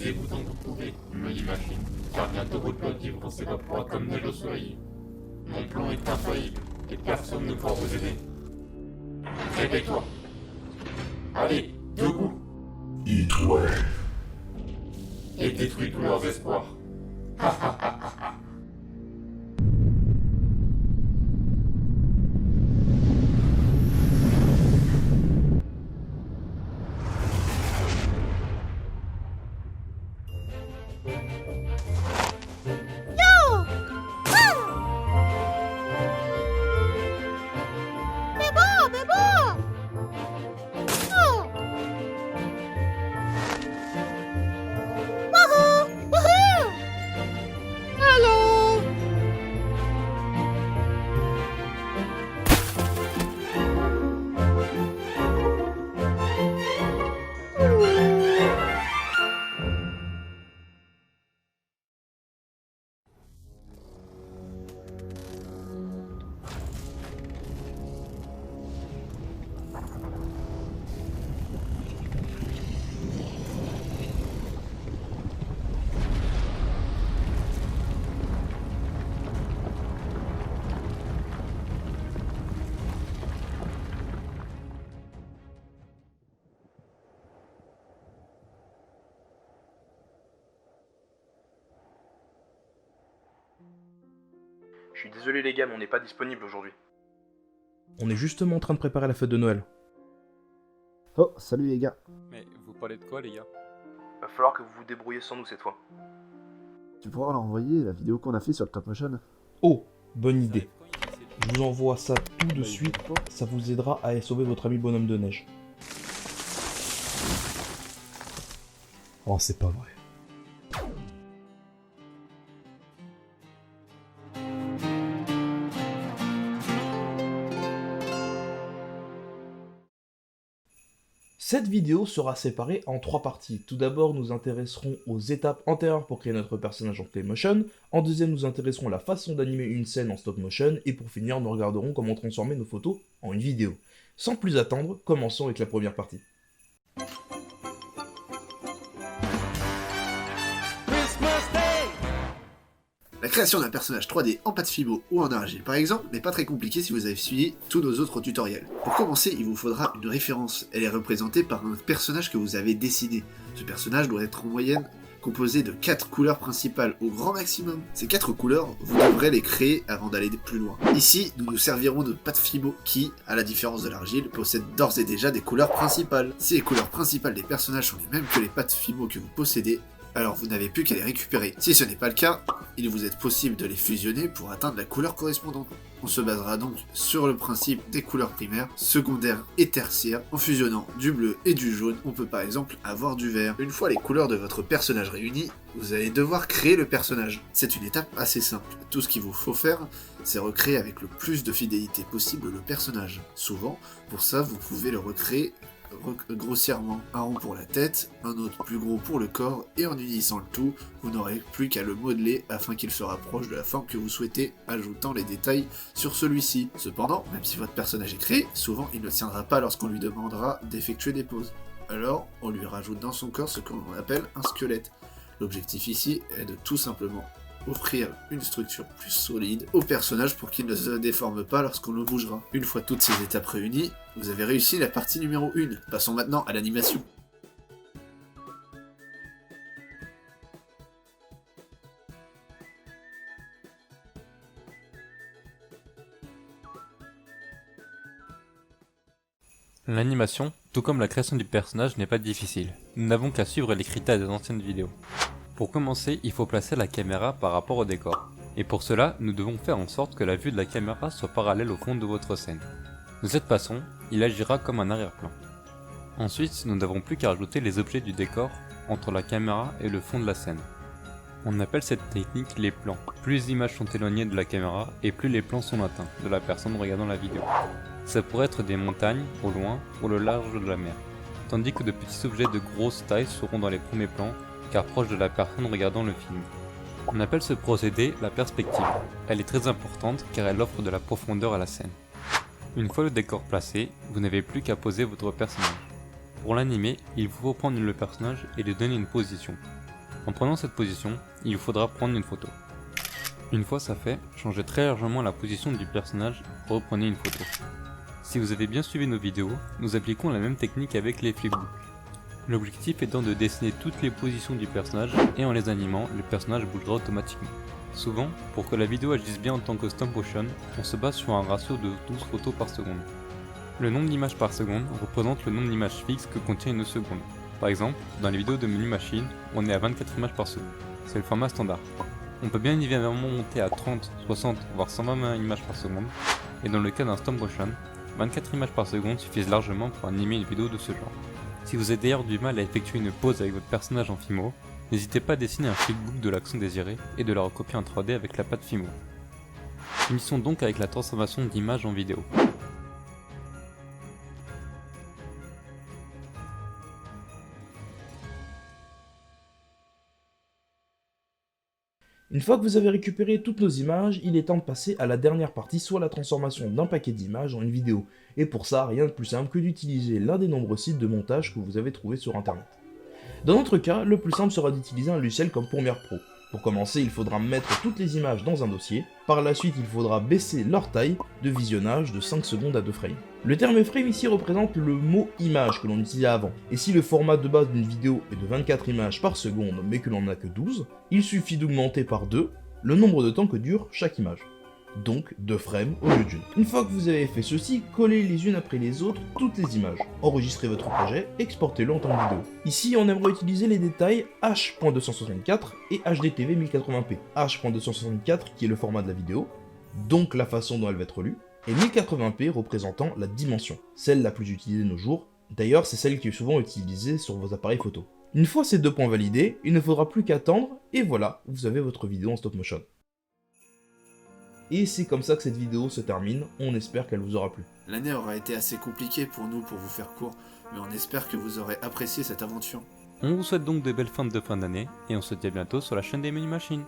Amusez-vous tant que vous pouvez, me dit Machine, car bientôt votre loi vivre s'évaporera comme neige au soleil. Mon plan est infaillible, et personne ne pourra vous aider. Réveille-toi. Allez, debout. Heatwave. Et détruis tous leurs espoirs. Je suis désolé les gars, mais on n'est pas disponible aujourd'hui. On est justement en train de préparer la fête de Noël. Oh, salut les gars. Mais vous parlez de quoi les gars? Va falloir que vous vous débrouillez sans nous cette fois. Tu pourras leur envoyer la vidéo qu'on a fait sur le Top Motion. Oh, bonne idée. Je vous envoie ça tout de suite, ça vous aidera à sauver votre ami bonhomme de neige. Oh, c'est pas vrai. Cette vidéo sera séparée en 3 parties. Tout d'abord, nous intéresserons aux étapes antérieures pour créer notre personnage en Playmotion. En deuxième, nous intéresserons à la façon d'animer une scène en stop motion. Et pour finir, nous regarderons comment transformer nos photos en une vidéo. Sans plus attendre, commençons avec la première partie. La création d'un personnage 3D en pâte fibo ou en argile par exemple n'est pas très compliquée si vous avez suivi tous nos autres tutoriels. Pour commencer, il vous faudra une référence. Elle est représentée par un personnage que vous avez dessiné. Ce personnage doit être en moyenne composé de 4 couleurs principales au grand maximum. Ces 4 couleurs, vous devrez les créer avant d'aller plus loin. Ici, nous nous servirons de pâte fibo qui, à la différence de l'argile, possède d'ores et déjà des couleurs principales. Si les couleurs principales des personnages sont les mêmes que les pâtes fibo que vous possédez, alors vous n'avez plus qu'à les récupérer. Si ce n'est pas le cas, il vous est possible de les fusionner pour atteindre la couleur correspondante. On se basera donc sur le principe des couleurs primaires, secondaires et tertiaires. En fusionnant du bleu et du jaune, on peut par exemple avoir du vert. Une fois les couleurs de votre personnage réunies, vous allez devoir créer le personnage. C'est une étape assez simple. Tout ce qu'il vous faut faire, c'est recréer avec le plus de fidélité possible le personnage. Souvent, pour ça, vous pouvez le recréer grossièrement, un rond pour la tête, un autre plus gros pour le corps, et en unissant le tout, vous n'aurez plus qu'à le modeler afin qu'il se rapproche de la forme que vous souhaitez, ajoutant les détails sur celui-ci. Cependant, même si votre personnage est créé, souvent il ne tiendra pas lorsqu'on lui demandera d'effectuer des poses. Alors, on lui rajoute dans son corps ce qu'on appelle un squelette. L'objectif ici est de tout simplement offrir une structure plus solide au personnage pour qu'il ne se déforme pas lorsqu'on le bougera. Une fois toutes ces étapes réunies, vous avez réussi la partie numéro 1. Passons maintenant à l'animation. L'animation, tout comme la création du personnage, n'est pas difficile. Nous n'avons qu'à suivre les critères des anciennes vidéos. Pour commencer, il faut placer la caméra par rapport au décor. Et pour cela, nous devons faire en sorte que la vue de la caméra soit parallèle au fond de votre scène. De cette façon, il agira comme un arrière-plan. Ensuite, nous n'avons plus qu'à rajouter les objets du décor entre la caméra et le fond de la scène. On appelle cette technique les plans. Plus les images sont éloignées de la caméra et plus les plans sont atteints de la personne regardant la vidéo. Ça pourrait être des montagnes, au loin, ou le large de la mer. Tandis que de petits objets de grosse taille seront dans les premiers plans, car proches de la personne regardant le film. On appelle ce procédé la perspective. Elle est très importante car elle offre de la profondeur à la scène. Une fois le décor placé, vous n'avez plus qu'à poser votre personnage. Pour l'animer, il vous faut prendre le personnage et lui donner une position. En prenant cette position, il vous faudra prendre une photo. Une fois ça fait, changez très largement la position du personnage et reprenez une photo. Si vous avez bien suivi nos vidéos, nous appliquons la même technique avec les flipbooks. L'objectif étant de dessiner toutes les positions du personnage et en les animant, le personnage bougera automatiquement. Souvent, pour que la vidéo agisse bien en tant que stop motion, on se base sur un ratio de 12 photos par seconde. Le nombre d'images par seconde représente le nombre d'images fixes que contient une seconde. Par exemple, dans les vidéos de Menu Machine, on est à 24 images par seconde. C'est le format standard. On peut bien évidemment monter à 30, 60, voire 120 images par seconde, et dans le cas d'un stop motion, 24 images par seconde suffisent largement pour animer une vidéo de ce genre. Si vous avez d'ailleurs du mal à effectuer une pause avec votre personnage en Fimo, n'hésitez pas à dessiner un flipbook de l'action désirée et de la recopier en 3D avec la patte Fimo. Finissons donc avec la transformation d'image en vidéo. Une fois que vous avez récupéré toutes nos images, il est temps de passer à la dernière partie, soit la transformation d'un paquet d'images en une vidéo. Et pour ça, rien de plus simple que d'utiliser l'un des nombreux sites de montage que vous avez trouvé sur internet. Dans notre cas, le plus simple sera d'utiliser un logiciel comme Premiere Pro. Pour commencer, il faudra mettre toutes les images dans un dossier. Par la suite, il faudra baisser leur taille de visionnage de 5 secondes à 2 frames. Le terme frame ici représente le mot image que l'on utilisait avant. Et si le format de base d'une vidéo est de 24 images par seconde mais que l'on n'a que 12, il suffit d'augmenter par 2 le nombre de temps que dure chaque image. Donc 2 frames au lieu d'une. Une fois que vous avez fait ceci, collez les unes après les autres toutes les images. Enregistrez votre projet, exportez-le en tant que vidéo. Ici, on aimerait utiliser les détails H.264 et HDTV 1080p. H.264 qui est le format de la vidéo, donc la façon dont elle va être lue, et 1080p représentant la dimension, celle la plus utilisée de nos jours. D'ailleurs, c'est celle qui est souvent utilisée sur vos appareils photo. Une fois ces deux points validés, il ne faudra plus qu'attendre, et voilà, vous avez votre vidéo en stop motion. Et c'est comme ça que cette vidéo se termine, on espère qu'elle vous aura plu. L'année aura été assez compliquée pour nous pour vous faire court, mais on espère que vous aurez apprécié cette aventure. On vous souhaite donc de belles fêtes de fin d'année, et on se dit à bientôt sur la chaîne des Menu Machines.